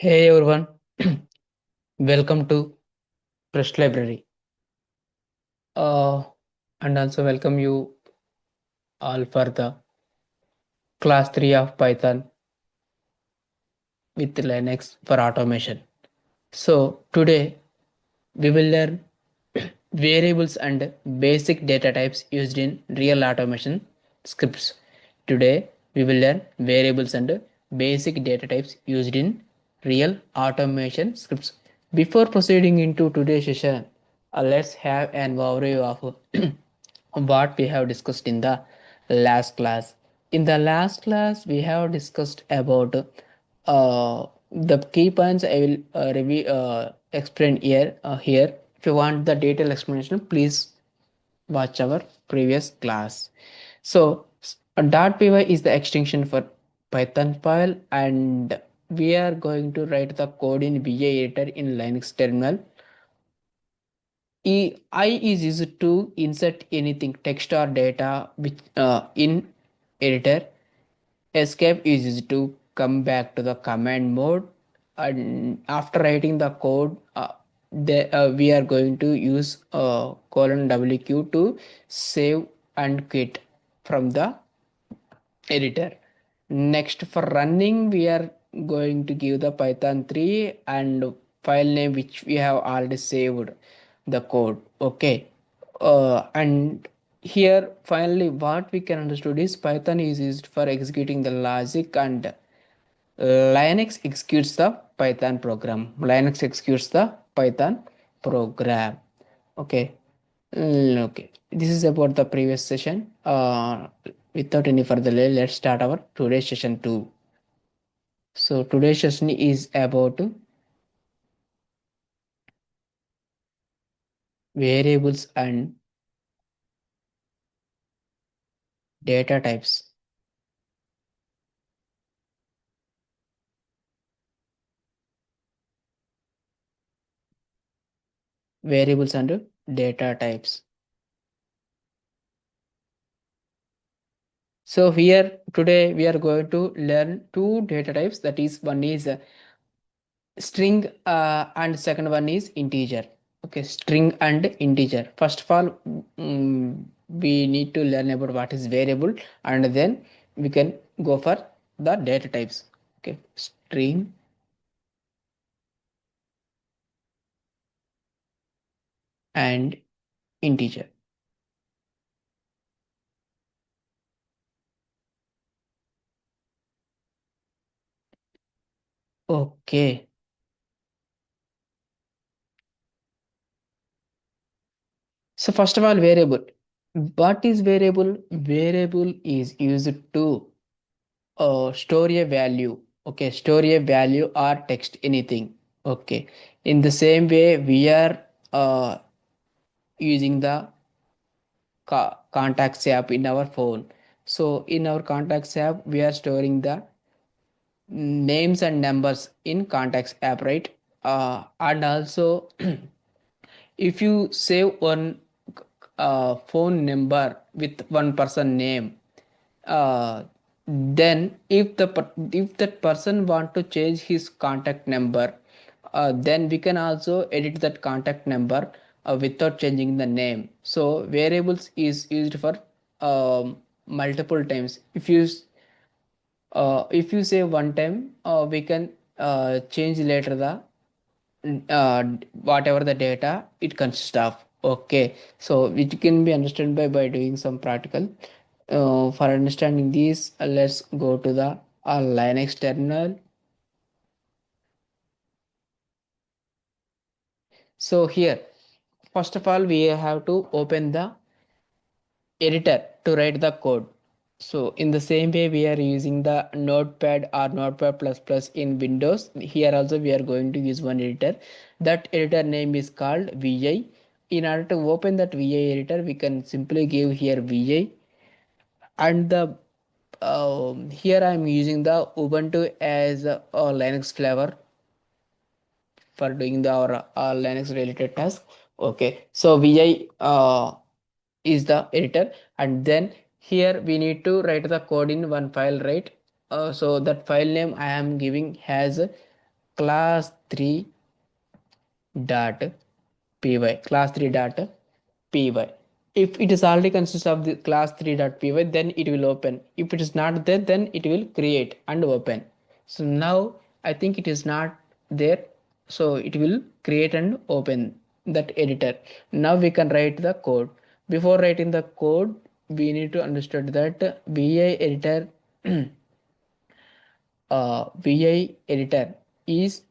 Hey everyone, welcome to Press Library. Uh, and also welcome you all for the class 3 of Python with Linux for automation. So today we will learn variables and basic data types used in real automation scripts. Today we will learn variables and basic data types used in real automation scripts. Before proceeding into today's session, let's have an overview of what we have discussed in the last class. In the last class, we have discussed about the key points. I will explain here. If you want the detailed explanation, please watch our previous class. So .py is the extension for Python file, and we are going to write the code in VA editor in Linux terminal. I is used to insert anything text or data which in editor. Escape is used to come back to the command mode, and after writing the code, we are going to use colon wq to save and quit from the editor. Next, for running, we are going to give the Python 3 and file name which we have already saved the code. Okay. And here finally what we can understood is Python is used for executing the logic, and Linux executes the Python program. Linux executes the Python program. Okay. Okay. This is about the previous session. Without any further delay, let's start our today's session 2. So today's session is about variables and data types. Variables and data types. So here today we are going to learn two data types. That is, one is string and second one is integer. Okay, string and integer. First of all, we need to learn about what is variable, and then we can go for the data types. Okay, string and integer. Okay. So first of all, variable. What is variable? Variable is used to store a value. Okay, store a value or text anything. Okay. In the same way, we are using the contacts app in our phone. So in our contacts app, we are storing the names and numbers in contacts app, right? And also if you save one phone number with one person name, then if that person want to change his contact number, then we can also edit that contact number without changing the name. So variables is used for multiple times. If you say one time, we can change later the whatever the data it consists of. Okay, so it can be understood by doing some practical. For understanding this, let's go to the Linux terminal. So here, first of all, we have to open the editor to write the code. So in the same way, we are using the Notepad or Notepad plus plus in Windows. Here also we are going to use one editor. That editor name is called VI. In order to open that VI editor, we can simply give here VI, and the here I am using the Ubuntu as a Linux flavor for doing the our Linux related task. Okay, so VI is the editor, and then here we need to write the code in one file, right? So that file name I am giving has class 3 dot py, class 3 dot py. If it is already consists of the class 3 dot py, then it will open. If it is not there, then it will create and open. So now I think it is not there, so it will create and open that editor. Now we can write the code. Before writing the code, we need to understand that vi editor vi editor is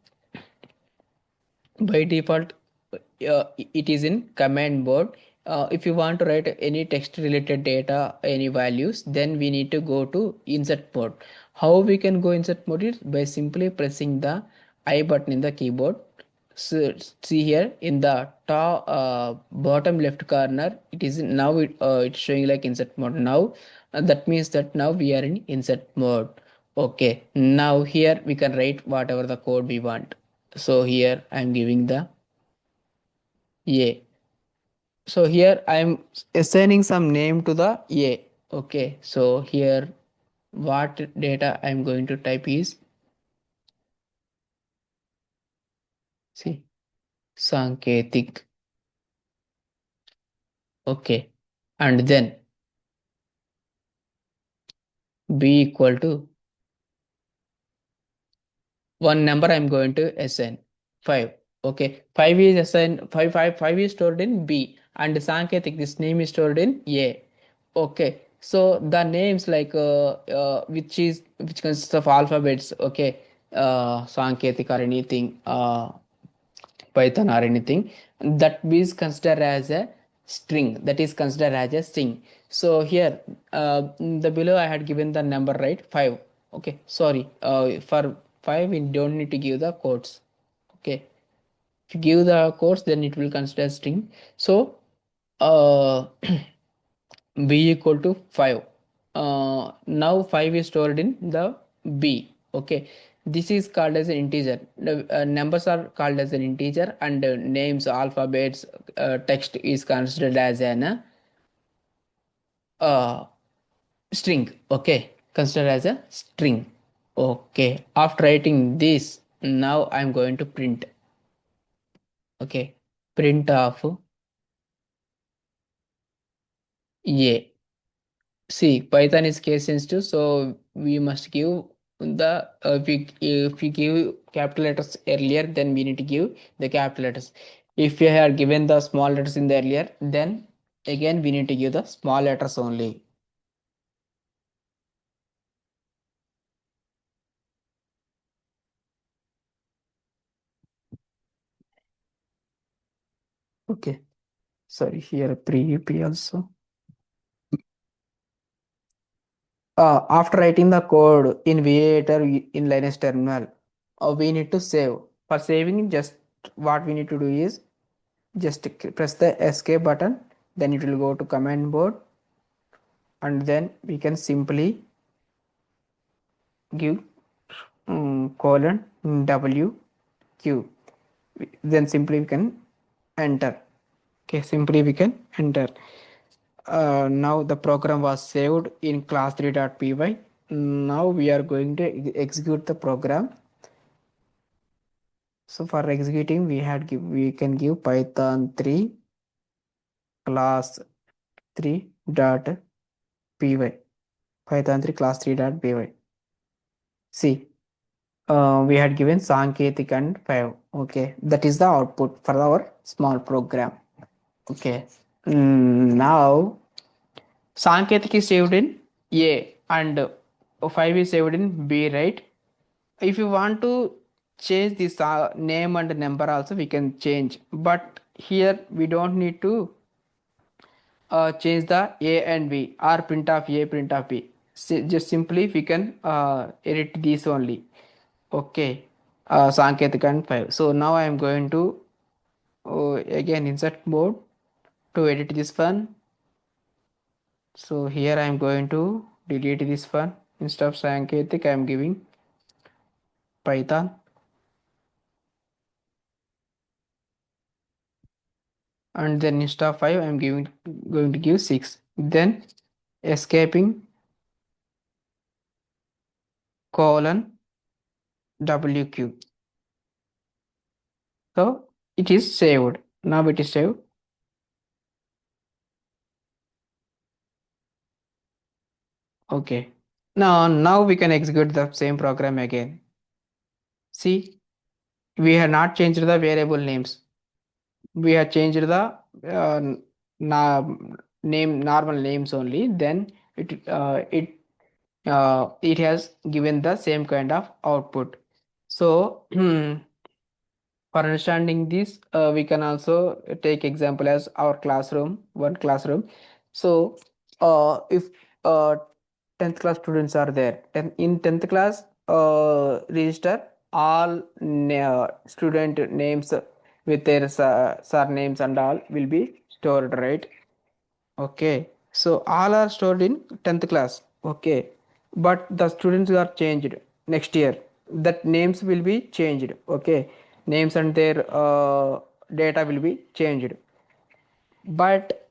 by default it is in command mode. If you want to write any text related data, any values, then we need to go to insert mode. How we can go insert mode is by simply pressing the I button in the keyboard. So see here in the top bottom left corner, it is now it's showing like insert mode now. That means that now we are in insert mode. Okay, now here we can write whatever the code we want. So here I'm giving the a. So here I'm assigning some name to the a. Okay, so here what data I'm going to type is, see, Sanketik. Okay, and then b equal to one number I'm going to assign 5. Okay, 5 is assigned, 5 is stored in b, and Sanketik, this name is stored in a. Okay, so the names like which consists of alphabets. Okay, Sanketik or anything, Python or anything, that is considered as a string. That is considered as a string. So here, the below I had given the number, right, 5. Okay, sorry, for 5 we don't need to give the quotes. Okay, if you give the quotes, then it will consider string. So uh, b equal to 5. Now 5 is stored in the b. Okay, this is called as an integer. The numbers are called as an integer, and names, alphabets, text is considered as an uh, string. Okay, considered as a string. Okay, after writing this, now I'm going to print. Okay, print of a. See, Python is case sensitive, so we must give the if we give capital letters earlier, then we need to give the capital letters. If we have given the small letters in the earlier, then again we need to give the small letters only. Okay, sorry, here pre also. After writing the code in VAtor in Linux terminal, we need to save. For saving, just what we need to do is just press the escape button, then it will go to command board, and then we can simply give colon w q, then simply we can enter. Okay, simply we can enter. Now the program was saved in class3.py. Now we are going to execute the program. So for executing, we can give python 3 class 3 dot py, python 3 class 3 dot py. See, we had given Sanketik and 5. Okay, that is the output for our small program. Okay, now Sanketik is saved in A, and 5 is saved in B, right? If you want to change this name and number also, we can change, but here we don't need to change the A and B, or print of A, print of B. Just simply we can edit these only. Okay, Sanketik and 5. So now I am going to again insert mode to edit this one. So here I am going to delete this one. Instead of Sanketik, I am giving Python. And then instead of 5, I am going to give 6. Then escaping colon WQ. So it is saved. Now it is saved. Okay. Now we can execute the same program again. See, we have not changed the variable names. We have changed the na- name normal names only. Then it has given the same kind of output. So for understanding this, we can also take example as our classroom, one classroom. So if 10th class students are there, then in 10th class register all student names with their surnames and all will be stored, right? Okay, so all are stored in 10th class. Okay, but the students are changed next year. That names will be changed. Okay, names and their data will be changed. But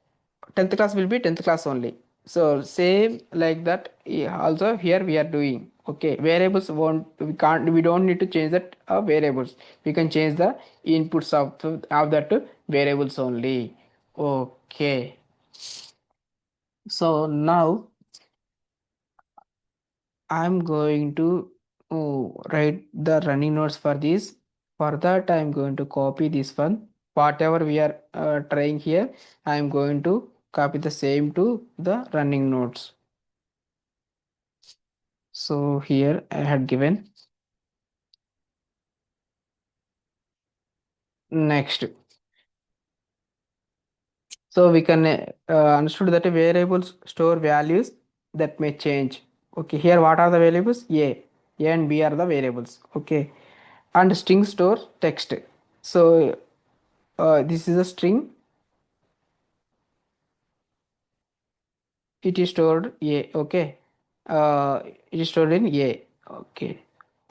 10th class will be 10th class only. So same like that. Also here we are doing. Okay, variables won't we don't need to change that variables. We can change the inputs of that variables only. Okay. So now I'm going to write the running notes for this. For that, I'm going to copy this one. Whatever we are trying here, I'm going to copy the same to the running notes. So here I had given next. So we can understood that variables store values that may change. Okay, here what are the variables? A and B are the variables. Okay, and string store text. So this is a string. It is stored a. Okay, it is stored in a. Okay,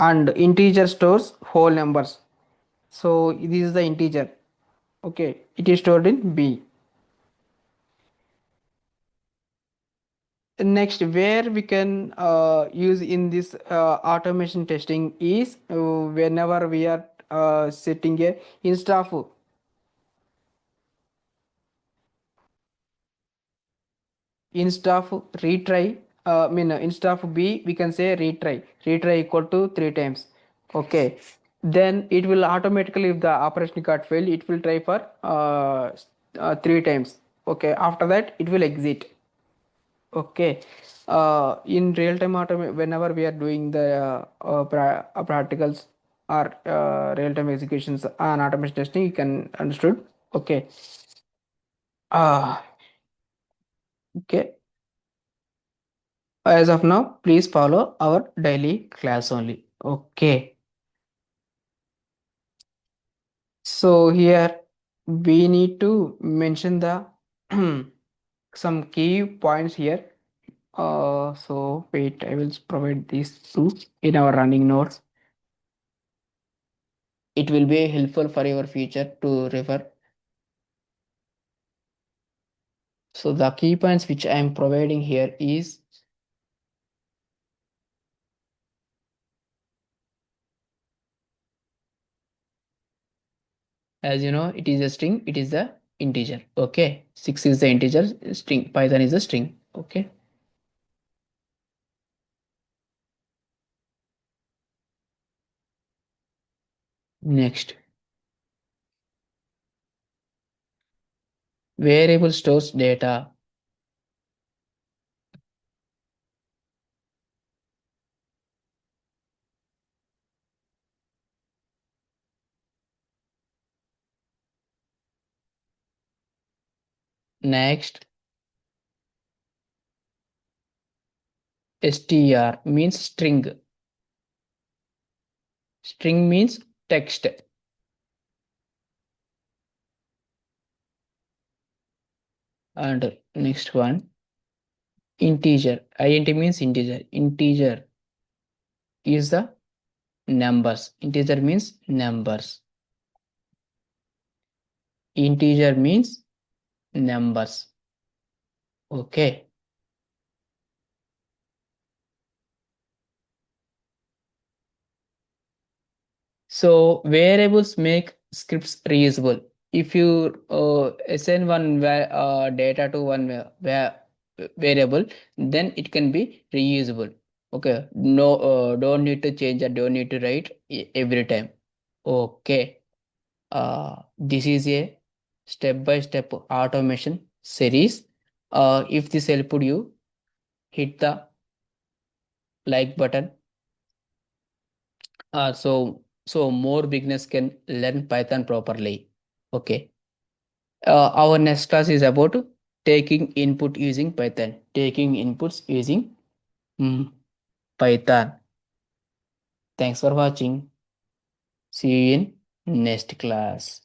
and integer stores whole numbers. So this is the integer. Okay, it is stored in b. Next, where we can use in this automation testing is whenever we are setting a instead of retry, instead of b we can say retry equal to 3 times. Okay, then it will automatically, if the operation got failed, it will try for 3 times. Okay, after that it will exit. Okay, in real time whenever we are doing the practicals or real time executions and automation testing, you can understood. Okay, okay, as of now please follow our daily class only. Okay, so here we need to mention the some key points here. So wait, I will provide these two in our running notes. It will be helpful for your future to refer. So the key points which I am providing here is, as you know, it is a string, it is the integer. Okay, 6 is the integer, string, Python is a string. Okay, next, variable stores data. Next, str means string. String means text. And next one, integer. Int means integer. Integer is the numbers. Integer means numbers. Integer means numbers. Okay. So variables make scripts reusable. If you assign data to one variable, then it can be reusable. Okay, no, don't need to change or don't need to write every time. Okay, this is a step by step automation series. If this helped you, hit the like button. So more beginners can learn Python properly. Okay. Our next class is about taking input using Python. Taking inputs using Python. Thanks for watching. See you in next class.